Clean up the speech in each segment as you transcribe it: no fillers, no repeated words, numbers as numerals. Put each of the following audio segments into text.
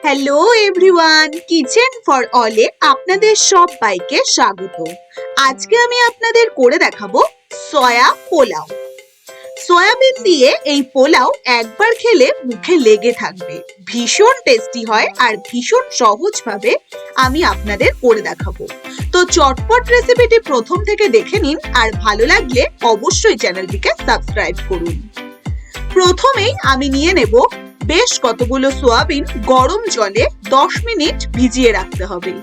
Hello everyone, kitchen for অলে আপনাদের সবাইকে স্বাগত। আজকে আমি আপনাদের করে দেখাবো সয়া পোলাও। সয়াবিন দিয়ে এই পোলাও একবার খেলে মুখে লেগে থাকবে। ভীষণ টেস্টি হয় আর ভীষণ সহজভাবে আমি আপনাদের করে দেখাবো। তো চটপট রেসিপিটি প্রথম থেকে দেখে নিন, আর ভালো লাগলে অবশ্যই চ্যানেলটিকে সাবস্ক্রাইব করুন। প্রথমেই আমি নিয়ে নেব বেশ কতগুলো সোয়াবিন। গরম জলে 10 মিনিট ভিজিয়ে রাখতে হবে।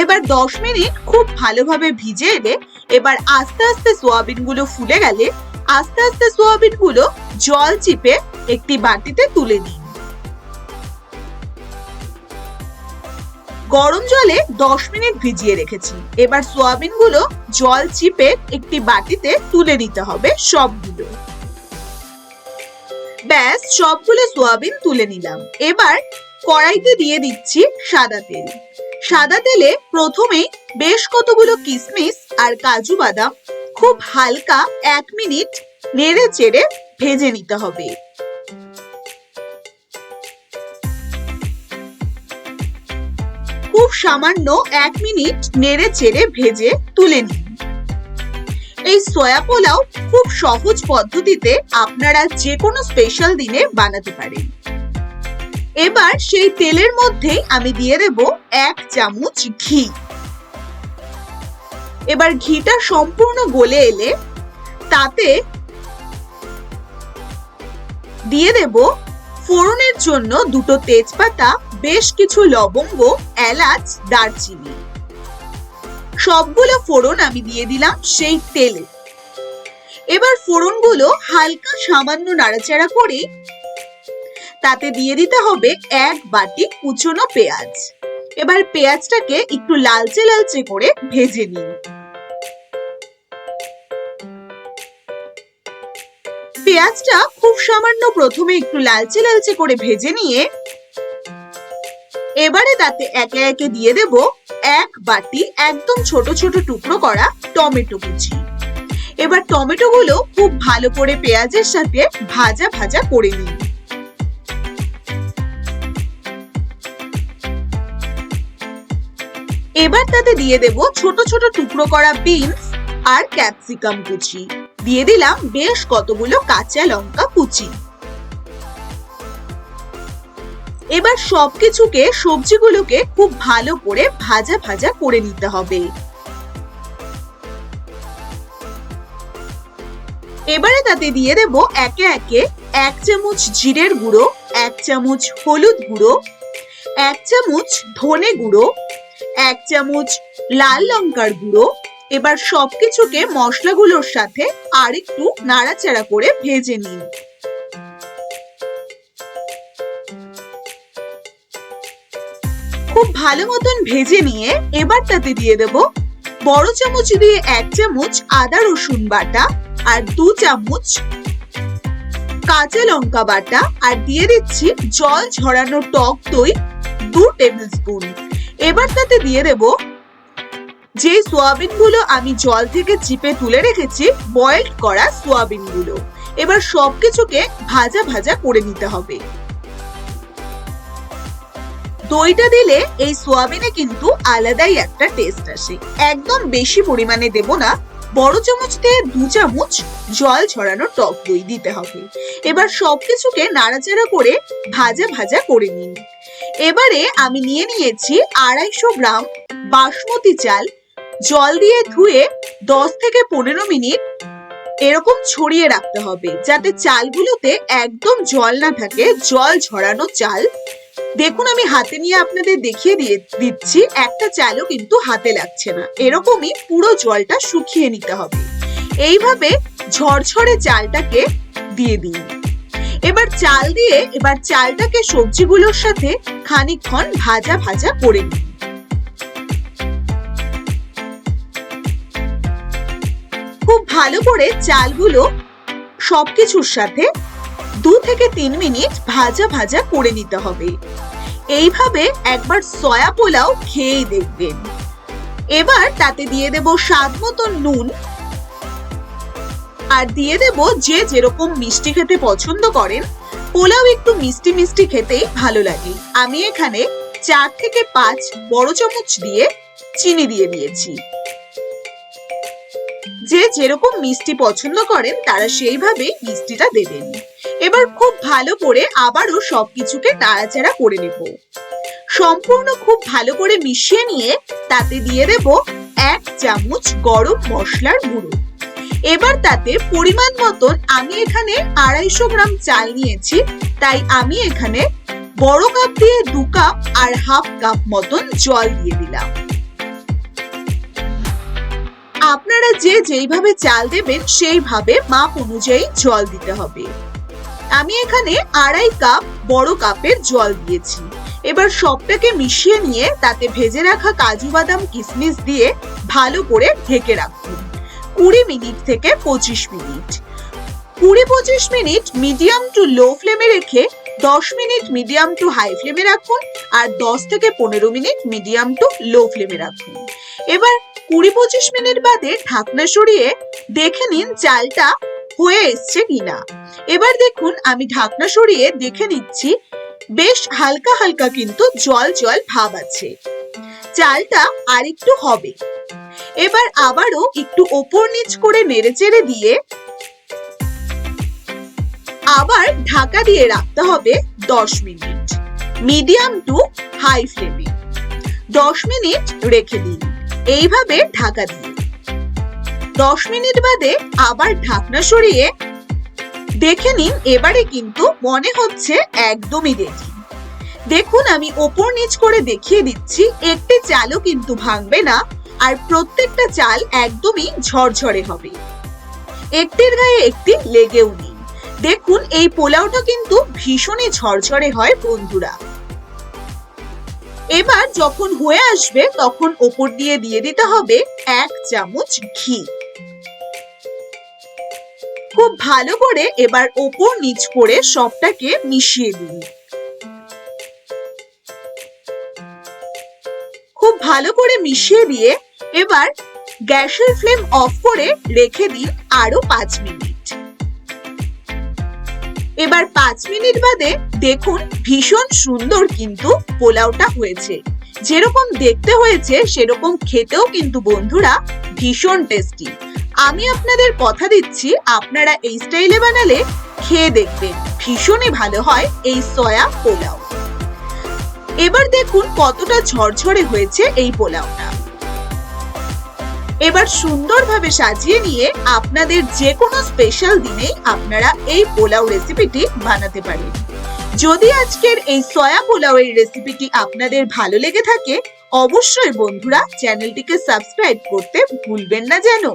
এবার 10 মিনিট খুব ভালোভাবে ভিজে এলে এবার আস্তে আস্তে সোয়াবিন গুলো ফুলে গেলে আস্তে আস্তে সোয়াবিন গুলো জল চিপে একটি বাটিতে তুলে নিন। গরম জলে 10 মিনিট ভিজিয়ে রেখেছি। এবার সোয়াবিন গুলো জল চিপে একটি বাটিতে তুলে নিতে হবে সবগুলো। ব্যাস, সবগুলো সোয়াবিন তুলে নিলাম। এবার কড়াইতে দিয়ে দিচ্ছি সাদা তেল। সাদা তেলে প্রথমেই বেশ কতগুলো কিশমিশ আর কাজু বাদাম খুব হালকা 1 মিনিট নেড়ে চেড়ে ভেজে নিতে হবে। খুব সামান্য 1 মিনিট নেড়ে চেড়ে ভেজে তুলে নিন। এই সয়া পোলাও খুব সহজ পদ্ধতিতে আপনারা যে কোনো স্পেশাল দিনে বানাতে পারেন। এবার সেই তেলের মধ্যে আমি দিয়ে দেব 1 চামচ ঘি। এবার ঘিটা সম্পূর্ণ গলে এলে তাতে দিয়ে দেব ফোড়নের জন্য 2টো তেজপাতা, বেশ কিছু লবঙ্গ, এলাচ, দারচিনি। সবগুলো ফোড়ন আমি দিয়ে দিলাম সেই তেলে। এবার ফোড়নগুলো হালকা সামান্য নাড়াচাড়া করে তাতে দিয়ে দিতে হবে 1 বাটি কুচনো পেঁয়াজ। এবার পেঁয়াজটাকে একটু লালচে লালচে করে ভেজে নিন। পেঁয়াজটা খুব সামান্য প্রথমে একটু লালচে লালচে করে ভেজে নিয়ে এবারে তাতে একে একে দিয়ে দেব 1 বাটি একদম ছোট ছোট টুকরো করা টমেটো কুচি। এবার টমেটো গুলো খুব ভালো করে পেঁয়াজের সাথে ভাজা ভাজা করে নিন। এবার তাতে দিয়ে দেব ছোট ছোট টুকরো করা বিনস আর ক্যাপসিকাম কুচি। দিয়ে দিলাম বেশ কতগুলো কাঁচা লঙ্কা কুচি। এবার সবকিছুকে সবজিগুলোকে খুব ভালো করে ভাজা ভাজা করে নিতে হবে। এবারে তাতে দিয়ে দেব একে একে 1 চামচ জিরের গুঁড়ো, 1 চামচ হলুদ গুঁড়ো, 1 চামচ ধনে গুঁড়ো, 1 চামচ লাল লঙ্কার গুঁড়ো। এবার সবকিছুকে মশলাগুলোর সাথে আরেকটু নাড়াচাড়া করে ভেজে নিন। খুব ভালো মতন ভেজে নিয়ে এবার তাতে দিয়ে দেব বড় চামচ দিয়ে 1 চামচ আদা রসুন বাটা আর 2 চামচ কাঁচা লঙ্কা বাটা, আর দিয়ে দিচ্ছি জল ঝরানো টক দই 2 টেবিল স্পুন। এবার তাতে দিয়ে দেব যে সোয়াবিন গুলো আমি জল থেকে চিপে তুলে রেখেছি, বয়েল করা সোয়াবিন গুলো। এবার সবকিছুকে ভাজা ভাজা করে নিতে হবে। দইটা দিলে এই সোয়াবিনে কিন্তু আলাদাই একটা টেস্ট আসে। একদম বেশি পরিমাণে দেব না, বড় চামচ দিয়ে 2 চামচ জল ঝরানো টক দই দিতে হবে। এবার সবকিছুকে নাড়াচাড়া করে ভাজা ভাজা করে নিন। এবারে আমি নিয়ে নিয়েছি 250 গ্রাম বাসমতি চাল। জল দিয়ে ধুয়ে 10 থেকে 15 মিনিট এরকম ছড়িয়ে রাখতে হবে, যাতে চালগুলোতে একদম জল না থাকে, জল ঝরানো চাল। দেখুন, আমি হাতে নিয়ে আপনাদের দেখিয়ে দিচ্ছি, একটা চালও কিন্তু হাতে লাগছে না। এরকমই পুরো জলটা শুকিয়ে নিতে হবে। এইভাবে ঝরঝরে চালটাকে দিয়ে দিন। এবার চাল দিয়ে এবার চালটাকে সবজিগুলোর সাথে খানিকক্ষণ ভাজা ভাজা করে নিন। খুব ভালো করে চালগুলো সবকিছুর সাথে 2 থেকে 3 মিনিট ভাজা ভাজা করে নিতে হবে। এইভাবে একবার সয়া পোলাও খেয়েই দেখবেন। এবার তাতে দিয়ে দেব স্বাদ মতো নুন, আর দিয়ে দেব যে যেরকম মিষ্টি খেতে পছন্দ করেন। পোলাও একটু মিষ্টি মিষ্টি খেতেই ভালো লাগে। আমি এখানে 4 থেকে 5 বড় চামচ দিয়ে চিনি দিয়ে দিয়েছি। যে যেরকম মিষ্টি পছন্দ করেন তারা সেইভাবে মিষ্টিটা দেবেন। এবার খুব ভালো করে আবারও সবকিছুকে নাড়াচাড়া করে নেব। সম্পূর্ণ খুব ভালো করে মিশিয়ে নিয়ে তাতে দিয়ে দেব 1 চামচ গরম মশলার গুঁড়ো। এবার তাতে পরিমাণ মতন, আমি এখানে 250 গ্রাম চাল নিয়েছি, তাই আমি এখানে বড় কাপ দিয়ে 2 কাপ আর হাফ কাপ মতন জল দিয়ে দিলাম। আপনারা যে যেইভাবে চাল দেবেন সেইভাবে মাপ অনুযায়ী জল দিতে হবে। আমি এখানে 2.5 কাপ বড় কাপের জল দিয়েছি। এবার সবটাকে মিশিয়ে নিয়ে তাতে ভেজে রাখা কাজু বাদাম কিশমিশ দিয়ে ভালো করে ঢেকে রাখুন 20 মিনিট থেকে 25 minute. 20-25 minute medium to low ফ্লেমে রেখে 10 মিনিট মিডিয়াম টু হাই ফ্লেমে রাখুন আর 10 থেকে 15 মিনিট মিডিয়াম টু লো ফ্লেমে রাখুন। এবার 20-25 মিনিট বাদে ঢাকনা সরিয়ে দেখে নিন চালটা হয়ে এসছে কিনা। এবার দেখুন আমি ঢাকনা সরিয়ে দেখে নিচ্ছি, বেশ হালকা হালকা কিন্তু জল জল ভাব আছে, চালটা আর একটু হবে। এবার আবারও একটু ওপর নিচ করে নেড়েচেড়ে দিয়ে আবার ঢাকা দিয়ে রাখতে হবে 10 মিনিট মিডিয়াম টু হাই ফ্লেমে। 10 মিনিট রেখে দিন এইভাবে ঢাকা দিয়ে। 10 মিনিট বাদে আবার ঢাকনা সরিয়ে দেখে নিন, এবারে কিন্তু মনে হচ্ছে একদমই রেডি। দেখুন আমি ওপর নিচ করে দেখিয়ে দিচ্ছি, একটি চালও কিন্তু ভাঙবে না আর প্রত্যেকটা চাল একদমই ঝরঝরে হবে, একটির গায়ে একটি লেগেও নেই। দেখুন এই পোলাওটা কিন্তু ভীষণই ঝরঝরে হয় বন্ধুরা। এবার যখন হয়ে আসবে তখন ওপর দিয়ে দিয়ে দিতে হবে 1 চামচ ঘি। খুব ভালো করে এবার ওপর নিচ করে সবটাকে মিশিয়ে দিন। খুব ভালো করে মিশিয়ে দিয়ে এবার গ্যাসের ফ্লেম অফ করে রেখে দিন আরো 5 মিনিট। এবার 5 মিনিট বাদে দেখুন ভীষণ সুন্দর কিন্তু পোলাওটা হয়েছে। যেরকম দেখতে হয়েছে সেরকম খেতেও কিন্তু বন্ধুরা ভীষণ টেস্টি। আমি আপনাদের কথা দিচ্ছি, আপনারা এই স্টাইলে বানালে খেয়ে দেখবেন, ভীষণই ভালো হয় এই সয়া পোলাও। এবার দেখুন কতটা ঝরঝরে হয়েছে এই পোলাওটা। এবার সুন্দরভাবে সাজিয়ে নিয়ে আপনাদের যে কোনো স্পেশাল দিনে আপনারা এই পোলাও রেসিপিটি বানাতে পারেন। যদি আজকের এই সয়া পোলাওয়ের রেসিপিটি আপনাদের ভালো লেগে থাকে অবশ্যই বন্ধুরা চ্যানেলটিকে সাবস্ক্রাইব করতে ভুলবেন না যেন।